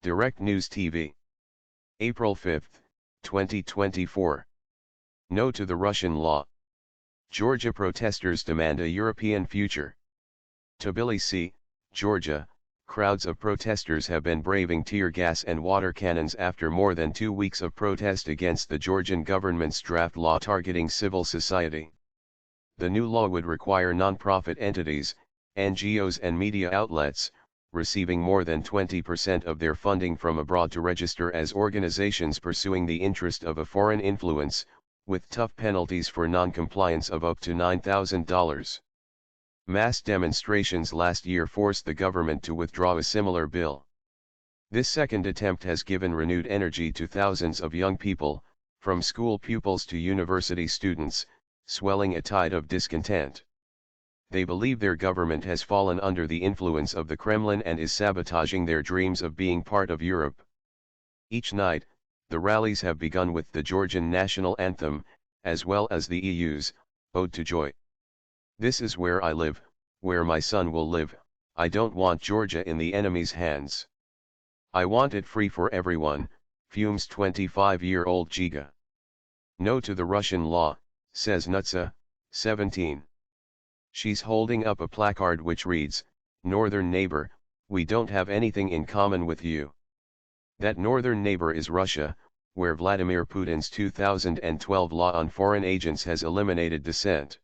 Direct News TV. April 5, 2024. No to the Russian law. Georgia protesters demand a European future. Tbilisi, Georgia, crowds of protesters have been braving tear gas and water cannons after more than 2 weeks of protest against the Georgian government's draft law targeting civil society. The new law would require non-profit entities, NGOs and media outlets, receiving more than 20% of their funding from abroad to register as organizations pursuing the interest of a foreign influence, with tough penalties for non-compliance of up to $9,000. Mass demonstrations last year forced the government to withdraw a similar bill. This second attempt has given renewed energy to thousands of young people, from school pupils to university students, swelling a tide of discontent. They believe their government has fallen under the influence of the Kremlin and is sabotaging their dreams of being part of Europe. Each night, the rallies have begun with the Georgian national anthem, as well as the EU's Ode to Joy. "This is where I live, where my son will live. I don't want Georgia in the enemy's hands. I want it free for everyone," fumes 25-year-old Giga. No to the Russian law, says Nutsa, 17. She's holding up a placard which reads, "Northern neighbor, we don't have anything in common with you." That northern neighbor is Russia, where Vladimir Putin's 2012 law on foreign agents has eliminated dissent.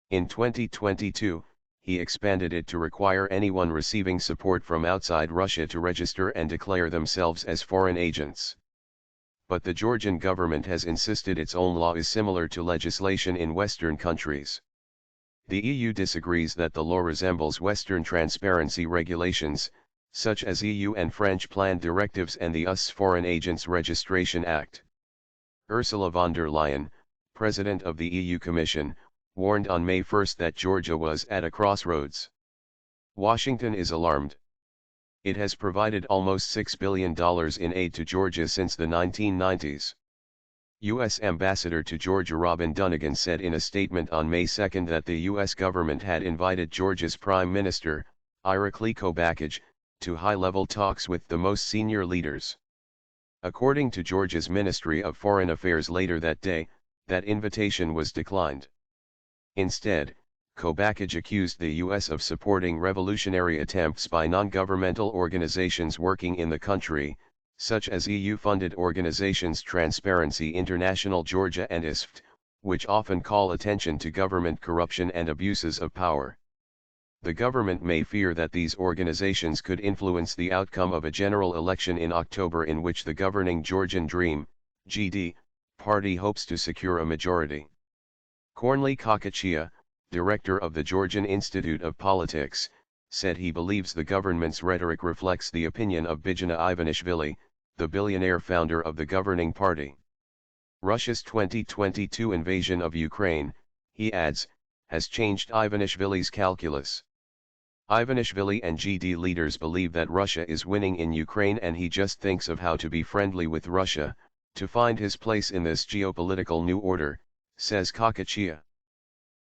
In 2022, he expanded it to require anyone receiving support from outside Russia to register and declare themselves as foreign agents. But the Georgian government has insisted its own law is similar to legislation in Western countries. The EU disagrees that the law resembles Western transparency regulations, such as EU and French planned directives and the US Foreign Agents Registration Act. Ursula von der Leyen, President of the EU Commission, warned on May 1 that Georgia was at a crossroads. Washington is alarmed. It has provided almost $6 billion in aid to Georgia since the 1990s. U.S. Ambassador to Georgia Robin Dunnigan said in a statement on May 2 that the U.S. government had invited Georgia's Prime Minister, Irakli Kobakaj, to high-level talks with the most senior leaders. According to Georgia's Ministry of Foreign Affairs later that day, that invitation was declined. Instead, Kobakaj accused the U.S. of supporting revolutionary attempts by non-governmental organizations working in the country, such as EU-funded organizations Transparency International Georgia and ISFT, which often call attention to government corruption and abuses of power. The government may fear that these organizations could influence the outcome of a general election in October in which the governing Georgian Dream, GD, party hopes to secure a majority. Kornely Kakachia, director of the Georgian Institute of Politics, said he believes the government's rhetoric reflects the opinion of Bidzina Ivanishvili, the billionaire founder of the governing party. Russia's 2022 invasion of Ukraine, he adds, has changed Ivanishvili's calculus. Ivanishvili and GD leaders believe that Russia is winning in Ukraine and he just thinks of how to be friendly with Russia, to find his place in this geopolitical new order, says Kakachia.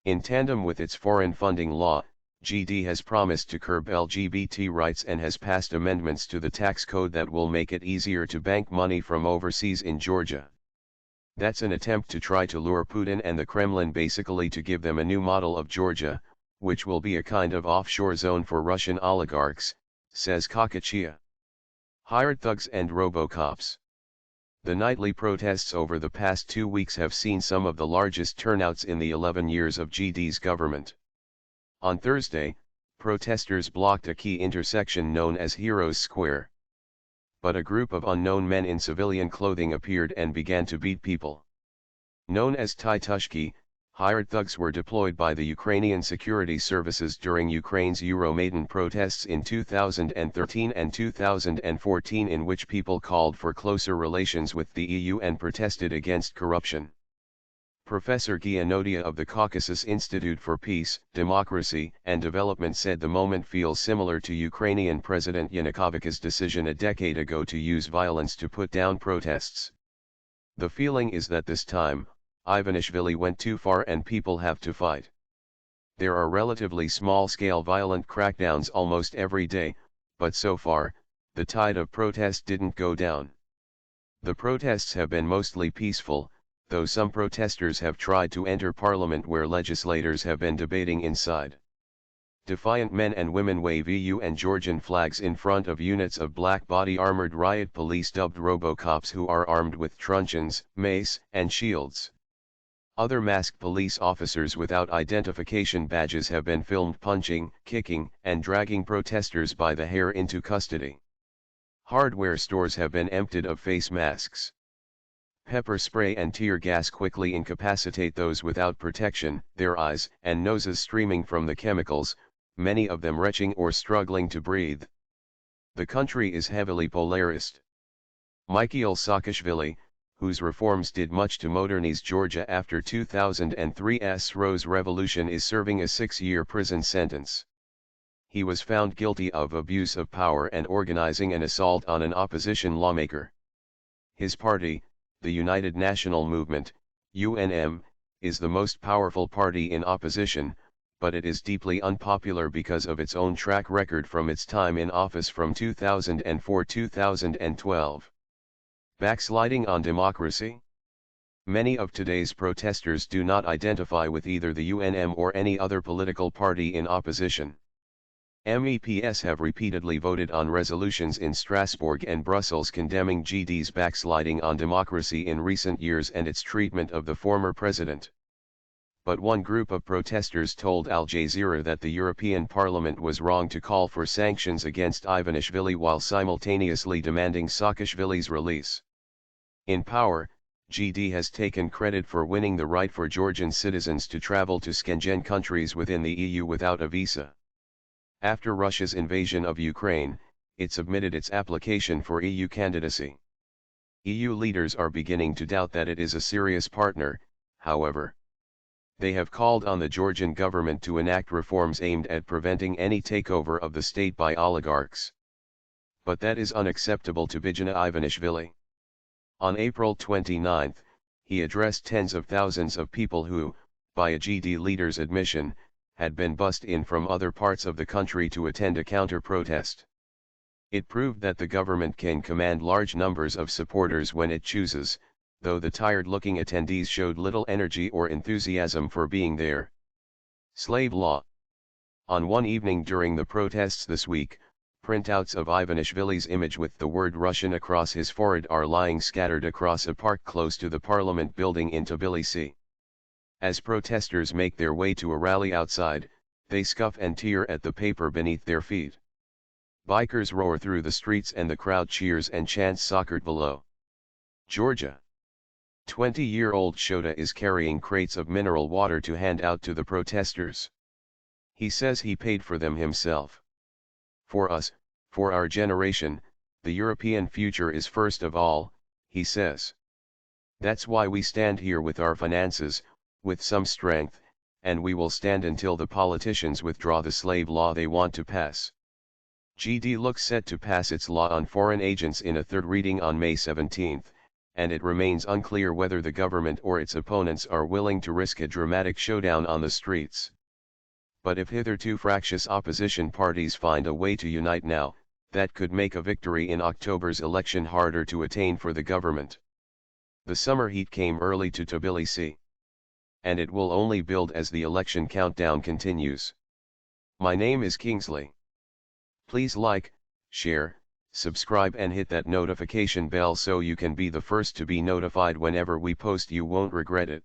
In tandem with its foreign funding law, GD has promised to curb LGBT rights and has passed amendments to the tax code that will make it easier to bank money from overseas in Georgia. That's an attempt to try to lure Putin and the Kremlin basically to give them a new model of Georgia, which will be a kind of offshore zone for Russian oligarchs, says Kakachia. Hired thugs and robocops. The nightly protests over the past 2 weeks have seen some of the largest turnouts in the 11 years of GD's government. On Thursday, protesters blocked a key intersection known as Heroes Square. But a group of unknown men in civilian clothing appeared and began to beat people. Known as Titushki, hired thugs were deployed by the Ukrainian security services during Ukraine's Euromaidan protests in 2013 and 2014 in which people called for closer relations with the EU and protested against corruption. Professor Gianodia of the Caucasus Institute for Peace, Democracy and Development said the moment feels similar to Ukrainian President Yanukovych's decision a decade ago to use violence to put down protests. The feeling is that this time, Ivanishvili went too far and people have to fight. There are relatively small-scale violent crackdowns almost every day, but so far, the tide of protest didn't go down. The protests have been mostly peaceful, though some protesters have tried to enter parliament where legislators have been debating inside. Defiant men and women wave EU and Georgian flags in front of units of black body armored riot police dubbed Robocops who are armed with truncheons, mace, and shields. Other masked police officers without identification badges have been filmed punching, kicking, and dragging protesters by the hair into custody. Hardware stores have been emptied of face masks. Pepper spray and tear gas quickly incapacitate those without protection, their eyes and noses streaming from the chemicals, many of them retching or struggling to breathe. The country is heavily polarist. Mikhail Saakashvili, whose reforms did much to modernize Georgia after 2003's Rose Revolution, is serving a 6-year prison sentence. He was found guilty of abuse of power and organizing an assault on an opposition lawmaker. His party, the United National Movement, UNM, is the most powerful party in opposition, but it is deeply unpopular because of its own track record from its time in office from 2004-2012. Backsliding on democracy? Many of today's protesters do not identify with either the UNM or any other political party in opposition. MEPs have repeatedly voted on resolutions in Strasbourg and Brussels condemning GD's backsliding on democracy in recent years and its treatment of the former president. But one group of protesters told Al Jazeera that the European Parliament was wrong to call for sanctions against Ivanishvili while simultaneously demanding Saakashvili's release. In power, GD has taken credit for winning the right for Georgian citizens to travel to Schengen countries within the EU without a visa. After Russia's invasion of Ukraine, it submitted its application for EU candidacy. EU leaders are beginning to doubt that it is a serious partner, however. They have called on the Georgian government to enact reforms aimed at preventing any takeover of the state by oligarchs. But that is unacceptable to Bidzina Ivanishvili. On April 29, he addressed tens of thousands of people who, by a GD leader's admission, had been bussed in from other parts of the country to attend a counter-protest. It proved that the government can command large numbers of supporters when it chooses, though the tired-looking attendees showed little energy or enthusiasm for being there. Slave law. On one evening during the protests this week, printouts of Ivanishvili's image with the word Russian across his forehead are lying scattered across a park close to the parliament building in Tbilisi. As protesters make their way to a rally outside, they scuff and tear at the paper beneath their feet. Bikers roar through the streets and the crowd cheers and chants "Soccer below." Georgia. 20-year-old Shota is carrying crates of mineral water to hand out to the protesters. He says he paid for them himself. For us, for our generation, the European future is first of all, he says. That's why we stand here with our finances, with some strength, and we will stand until the politicians withdraw the slave law they want to pass. GD looks set to pass its law on foreign agents in a third reading on May 17, and it remains unclear whether the government or its opponents are willing to risk a dramatic showdown on the streets. But if hitherto fractious opposition parties find a way to unite now, that could make a victory in October's election harder to attain for the government. The summer heat came early to Tbilisi. And it will only build as the election countdown continues. My name is Kingsley. Please like, share, subscribe and hit that notification bell so you can be the first to be notified whenever we post. You won't regret it.